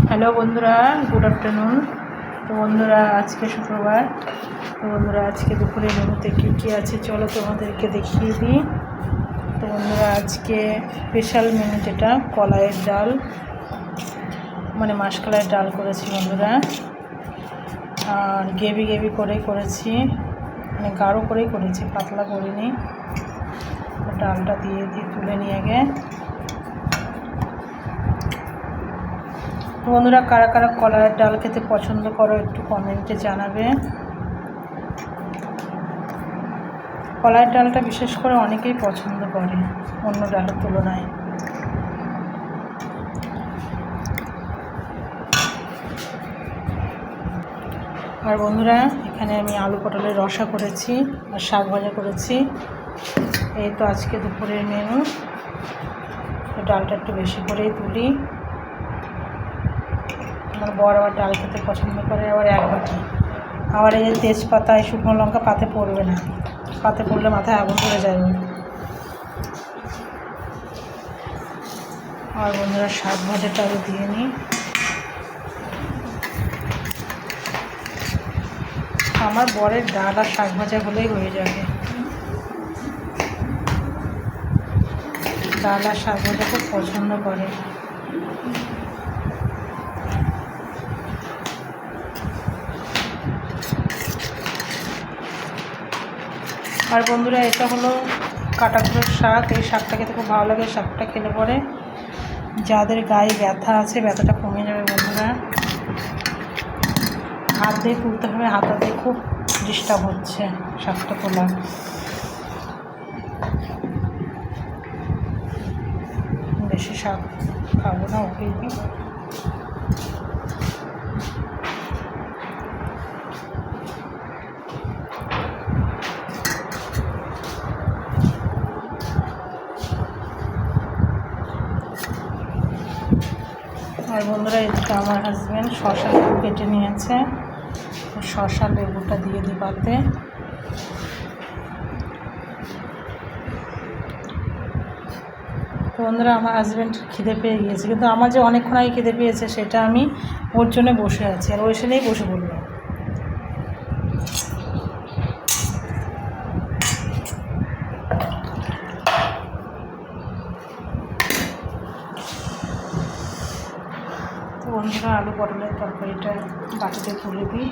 Hello বন্ধুরা, good afternoon. তো বন্ধুরা, আজকে শুক্রবার। তো বন্ধুরা, আজকে দুপুরে মেনুতে কী কী আছে চলো তোমাদেরকে দেখিয়ে দিই। তো বন্ধুরা, আজকে স্পেশাল মেনু যেটা কলাইয়ের ডাল, মানে মাসকলাইয়ের ডাল করেছি বন্ধুরা। আর গ্রেভি করেছি, মানে গাঢ় করেই করেছি, পাতলা করিনি। ডালটা দিয়ে তুলে নিয়ে আগে। বন্ধুরা, কারা কারা কলাইয়ের ডাল খেতে পছন্দ করো একটু কমেন্টে জানাবে। কলাইয়ের ডালটা বিশেষ করে অনেকেই পছন্দ করে অন্য ডালের তুলনায়। আর বন্ধুরা, এখানে আমি আলু পটলের রসা করেছি আর শাক ভাজা করেছি। এই তো আজকে দুপুরের মেনু। ডালটা একটু বেশি করেই তুলি। আমার বর আবার ডাল খেতে পছন্দ করে, আবার এক বাটি। আবার এই যে তেজপাতা, এই শুকনো লঙ্কা পাতে পড়বে না, পাতে পড়লে মাথায় আগুন ধরে যাবে। আর বন্ধুরা, শাক ভাজাটা আরও দিয়ে নিই। আমার বরের ডাল আর শাক ভাজা হলেই হয়ে যাবে। ডাল আর শাক ভাজা খুব পছন্দ করে। আর বন্ধুরা, এটা হলো কাটাকুটোর শাক। এই শাকটা খেতে খুব ভালো লাগে। শাকটা খেলে পরে যাদের গায়ে ব্যথা আছে, ব্যথাটা কমে যাবে বন্ধুরা। হাত দিয়ে তুলতে হবে, হাতাতে খুব ডিস্টার্ব হচ্ছে শাকটা তোলা। বেশি শাক খাবো না, ওকে। আর বন্ধুরা, এদিকে আমার হাজব্যান্ড শসা লেবু কেটে নিয়েছে। শসা লেবুটা দিয়ে দিই পাতে। তো বন্ধুরা, আমার হাজব্যান্ড খিদে পেয়ে গিয়েছে, কিন্তু আমার যে অনেকক্ষণ আগে খিদে পেয়েছে সেটা আমি ওর জন্য বসে আছি, আর ওই সেনেই বসে পড়লো। তো বন্ধুরা, আলু পটলের তরকারিটা বাটিতে তুলে দিই।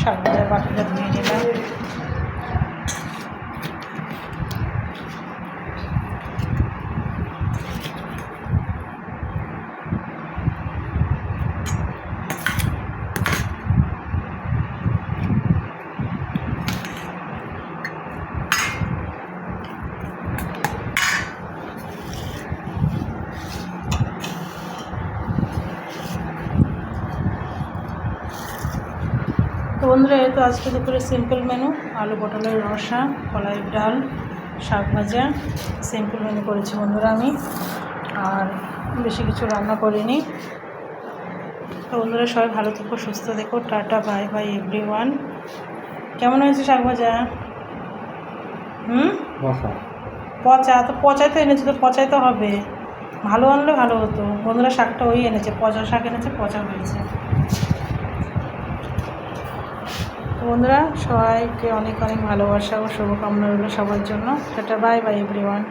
শাক ভাজার বাটিটা ধুয়ে নিলাম। তো বন্ধুরা, এই তো আজকে দুপুরে সিম্পল মেনু। আলু পটলের রসা, কলাইয়ের ডাল, শাক ভাজা, সিম্পল মেনু করেছি বন্ধুরা আমি। আর বেশি কিছু রান্না করিনি। তো বন্ধুরা, সবাই ভালো থেকো, সুস্থ থেকো। Tata, bye bye everyone. কেমন হয়েছে শাক ভাজা? পচা? তো পচাই তো এনেছে, তো পচাই তো হবে। ভালো আনলে ভালো হতো বন্ধুরা। শাকটা ওই এনেছে, পচা শাক এনেছে, পচা হয়েছে। তো বন্ধুরা, সবাইকে অনেক অনেক ভালোবাসা ও শুভকামনা রইল সবার জন্য। Tata, bye bye everyone.